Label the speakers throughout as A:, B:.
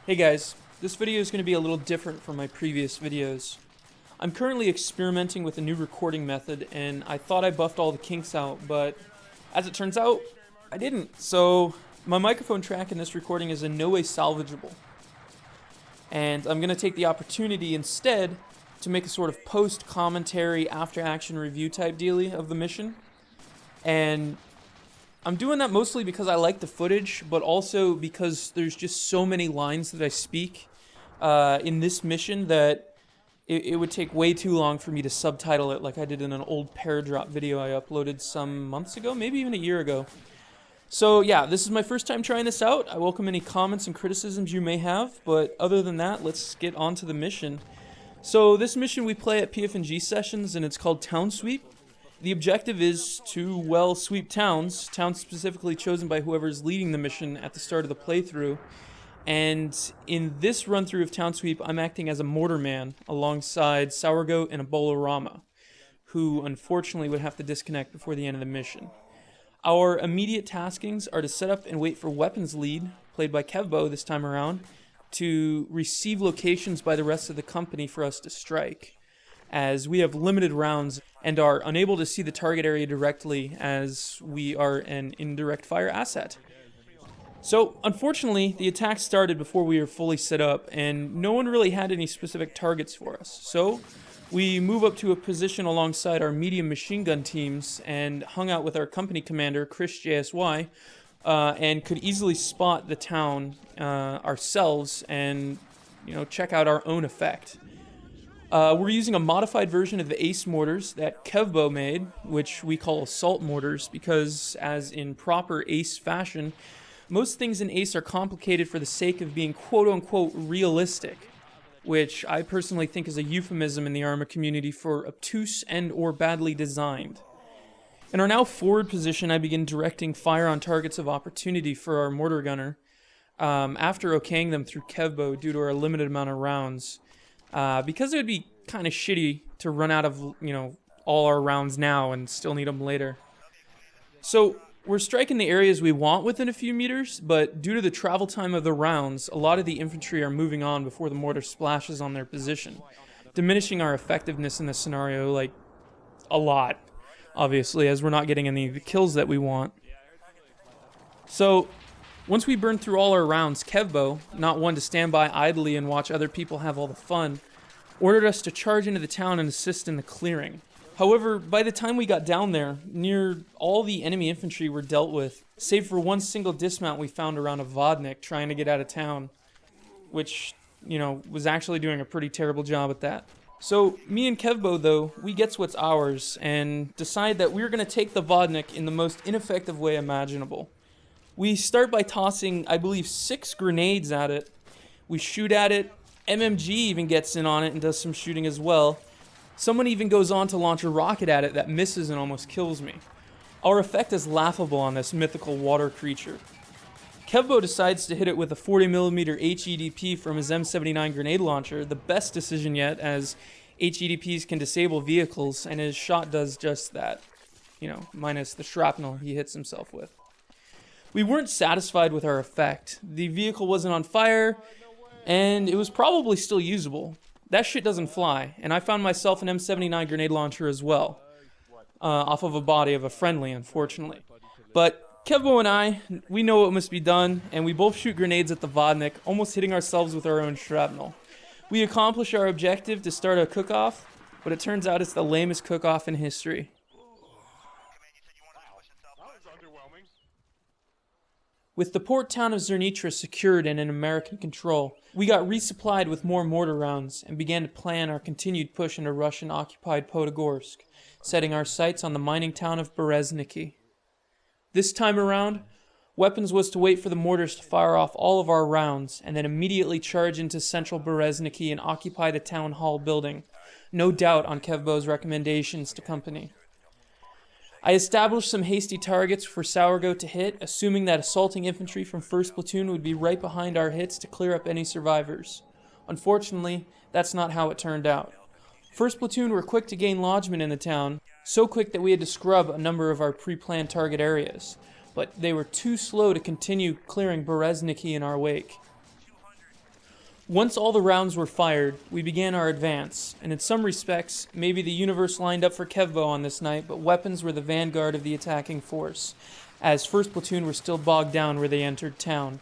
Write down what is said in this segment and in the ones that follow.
A: Hey guys, this video is going to be a little different from my previous videos. I'm currently experimenting with a new recording method and I thought I buffed all the kinks out, but as it turns out, I didn't. So my microphone track in this recording is in no way salvageable. And I'm going to take the opportunity instead to make a sort of post-commentary, after-action review type dealie of the mission. And I'm doing that mostly because I like the footage, but also because there's just so many lines that I speak in this mission that it would take way too long for me to subtitle it like I did in an old Paradrop video I uploaded some months ago, maybe even a year ago. So yeah, this is my first time trying this out. I welcome any comments and criticisms you may have, but other than that, let's get on to the mission. So this mission we play at PF&G sessions, and it's called Town Sweep. The objective is to, well, sweep towns specifically chosen by whoever's leading the mission at the start of the playthrough. And in this run-through of Town Sweep, I'm acting as a mortar man alongside Sourgoat and Ebola-Rama, who unfortunately would have to disconnect before the end of the mission. Our immediate taskings are to set up and wait for Weapons Lead, played by Kevbo this time around, to receive locations by the rest of the company for us to strike, as we have limited rounds and are unable to see the target area directly as we are an indirect fire asset. So, unfortunately, the attack started before we were fully set up, and no one really had any specific targets for us. So, we move up to a position alongside our medium machine gun teams and hung out with our company commander, Chris JSY, and could easily spot the town ourselves and, check out our own effect. We're using a modified version of the ACE mortars that Kevbo made, which we call assault mortars, because as in proper ACE fashion, most things in ACE are complicated for the sake of being quote-unquote realistic, which I personally think is a euphemism in the armor community for obtuse and or badly designed. In our now forward position, I begin directing fire on targets of opportunity for our mortar gunner, after okaying them through Kevbo due to our limited amount of rounds. Because it would be kind of shitty to run out of, all our rounds now and still need them later. So, we're striking the areas we want within a few meters, but due to the travel time of the rounds, a lot of the infantry are moving on before the mortar splashes on their position, diminishing our effectiveness in this scenario, a lot, obviously, as we're not getting any of the kills that we want. So, once we burn through all our rounds, Kevbo, not one to stand by idly and watch other people have all the fun, ordered us to charge into the town and assist in the clearing. However, by the time we got down there, near all the enemy infantry were dealt with, save for one single dismount we found around a Vodnik trying to get out of town, which, was actually doing a pretty terrible job at that. So, me and Kevbo, though, we gets what's ours, and decide that we're going to take the Vodnik in the most ineffective way imaginable. We start by tossing, I believe, 6 grenades at it. We shoot at it. MMG even gets in on it and does some shooting as well. Someone even goes on to launch a rocket at it that misses and almost kills me. Our effect is laughable on this mythical water creature. Kevbo decides to hit it with a 40mm HEDP from his M79 grenade launcher, the best decision yet, as HEDPs can disable vehicles, and his shot does just that. Minus the shrapnel he hits himself with. We weren't satisfied with our effect. The vehicle wasn't on fire, and it was probably still usable. That shit doesn't fly, and I found myself an M79 grenade launcher as well. Off of a body of a friendly, unfortunately. But Kevbo and I, we know what must be done, and we both shoot grenades at the Vodnik, almost hitting ourselves with our own shrapnel. We accomplish our objective to start a cook-off, but it turns out it's the lamest cook-off in history. With the port town of Zernitra secured and in American control, we got resupplied with more mortar rounds and began to plan our continued push into Russian-occupied Podagorsk, setting our sights on the mining town of Dslyecxi. This time around, Weapons was to wait for the mortars to fire off all of our rounds and then immediately charge into central Dslyecxi and occupy the town hall building, no doubt on Kevbo's recommendations to company. I established some hasty targets for Sourgoat to hit, assuming that assaulting infantry from 1st Platoon would be right behind our hits to clear up any survivors. Unfortunately, that's not how it turned out. 1st Platoon were quick to gain lodgment in the town, so quick that we had to scrub a number of our pre-planned target areas, but they were too slow to continue clearing Dslyecxi in our wake. Once all the rounds were fired, we began our advance, and in some respects, maybe the universe lined up for Kevbo on this night, but weapons were the vanguard of the attacking force, as 1st Platoon were still bogged down where they entered town.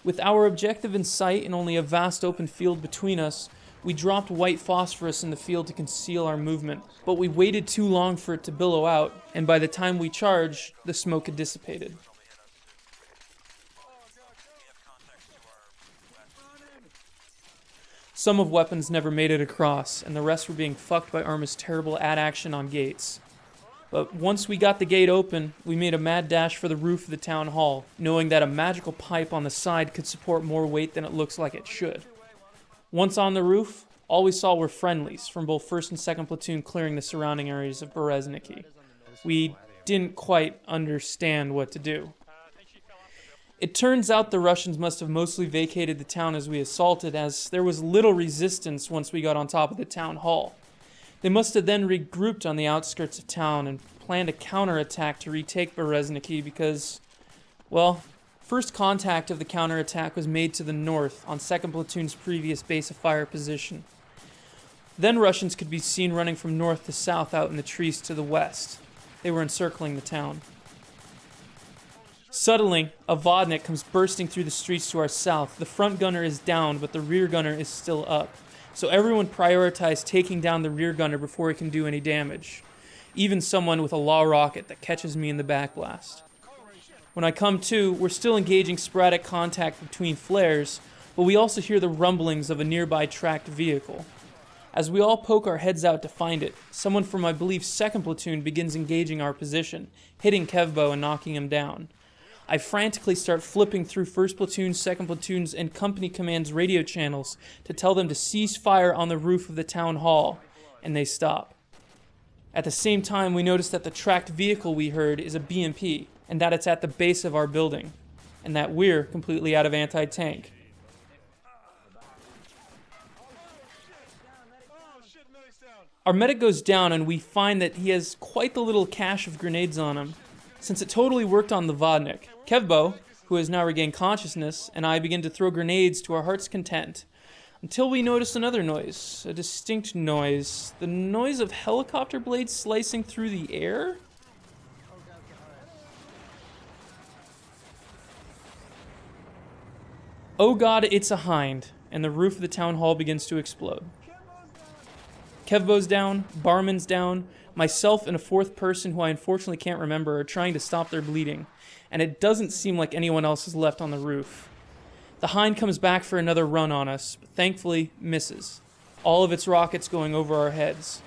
A: With our objective in sight and only a vast open field between us, we dropped white phosphorus in the field to conceal our movement, but we waited too long for it to billow out, and by the time we charged, the smoke had dissipated. Some of weapons never made it across, and the rest were being fucked by Arma's terrible ad-action on gates. But once we got the gate open, we made a mad dash for the roof of the town hall, knowing that a magical pipe on the side could support more weight than it looks like it should. Once on the roof, all we saw were friendlies from both 1st and 2nd Platoon clearing the surrounding areas of Dslyecxi. We didn't quite understand what to do. It turns out the Russians must have mostly vacated the town as we assaulted, as there was little resistance once we got on top of the town hall. They must have then regrouped on the outskirts of town and planned a counterattack to retake Dslyecxi because, well, first contact of the counterattack was made to the north on 2nd Platoon's previous base of fire position. Then Russians could be seen running from north to south out in the trees to the west. They were encircling the town. Suddenly, a Vodnik comes bursting through the streets to our south. The front gunner is down, but the rear gunner is still up. So everyone prioritized taking down the rear gunner before he can do any damage. Even someone with a law rocket that catches me in the backblast. When I come to, we're still engaging sporadic contact between flares, but we also hear the rumblings of a nearby tracked vehicle. As we all poke our heads out to find it, someone from I believe 2nd Platoon begins engaging our position, hitting Kevbo and knocking him down. I frantically start flipping through 1st Platoon's, 2nd Platoon's, and Company Command's radio channels to tell them to cease fire on the roof of the town hall, and they stop. At the same time, we notice that the tracked vehicle we heard is a BMP, and that it's at the base of our building, and that we're completely out of anti-tank. Our medic goes down, and we find that he has quite the little cache of grenades on him, since it totally worked on the Vodnik. Kevbo, who has now regained consciousness, and I begin to throw grenades to our heart's content, until we notice another noise, a distinct noise, the noise of helicopter blades slicing through the air? Oh god, it's a hind, and the roof of the town hall begins to explode. Kevbo's down, Barman's down, myself and a 4th person who I unfortunately can't remember are trying to stop their bleeding, and it doesn't seem like anyone else is left on the roof. The hind comes back for another run on us, but thankfully misses, all of its rockets going over our heads.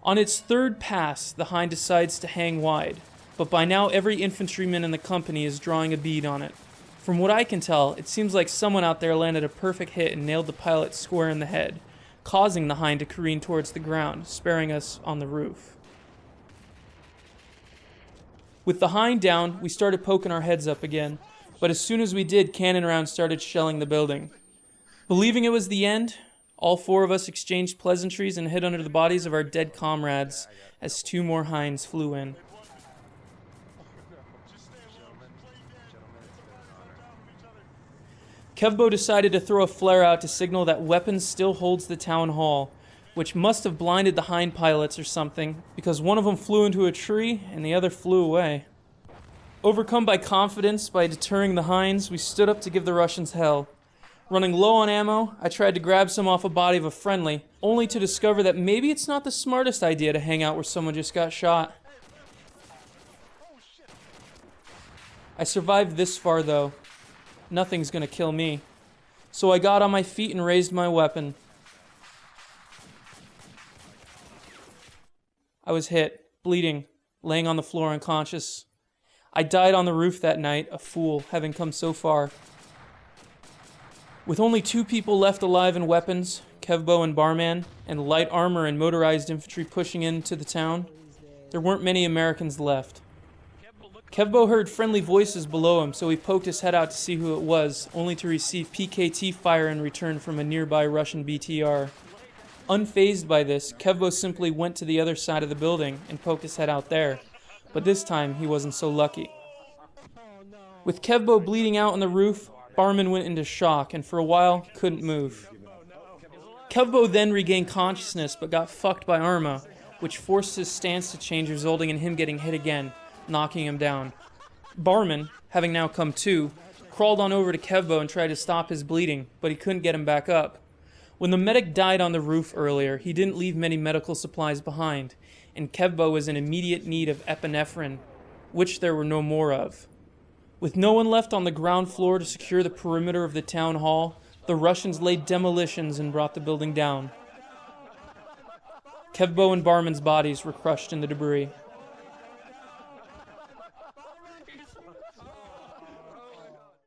A: On its 3rd pass, the hind decides to hang wide, but by now every infantryman in the company is drawing a bead on it. From what I can tell, it seems like someone out there landed a perfect hit and nailed the pilot square in the head, causing the hind to careen towards the ground, sparing us on the roof. With the hind down, we started poking our heads up again, but as soon as we did, cannon rounds started shelling the building. Believing it was the end, all 4 of us exchanged pleasantries and hid under the bodies of our dead comrades as 2 more hinds flew in. Kevbo decided to throw a flare out to signal that weapons still holds the town hall, which must have blinded the hind pilots or something, because one of them flew into a tree and the other flew away. Overcome by confidence by deterring the hinds, we stood up to give the Russians hell. Running low on ammo, I tried to grab some off a body of a friendly, only to discover that maybe it's not the smartest idea to hang out where someone just got shot. I survived this far though. Nothing's gonna kill me. So I got on my feet and raised my weapon. I was hit, bleeding, laying on the floor unconscious. I died on the roof that night, a fool, having come so far. With only 2 people left alive and weapons, Kevbo and Barman, and light armor and motorized infantry pushing into the town, there weren't many Americans left. Kevbo heard friendly voices below him, so he poked his head out to see who it was, only to receive PKT fire in return from a nearby Russian BTR. Unfazed by this, Kevbo simply went to the other side of the building and poked his head out there, but this time he wasn't so lucky. With Kevbo bleeding out on the roof, Barman went into shock and for a while couldn't move. Kevbo then regained consciousness but got fucked by Arma, which forced his stance to change, resulting in him getting hit again, knocking him down. Barman, having now come to, crawled on over to Kevbo and tried to stop his bleeding, but he couldn't get him back up. When the medic died on the roof earlier, he didn't leave many medical supplies behind, and Kevbo was in immediate need of epinephrine, which there were no more of. With no one left on the ground floor to secure the perimeter of the town hall, the Russians laid demolitions and brought the building down. Kevbo and Barman's bodies were crushed in the debris.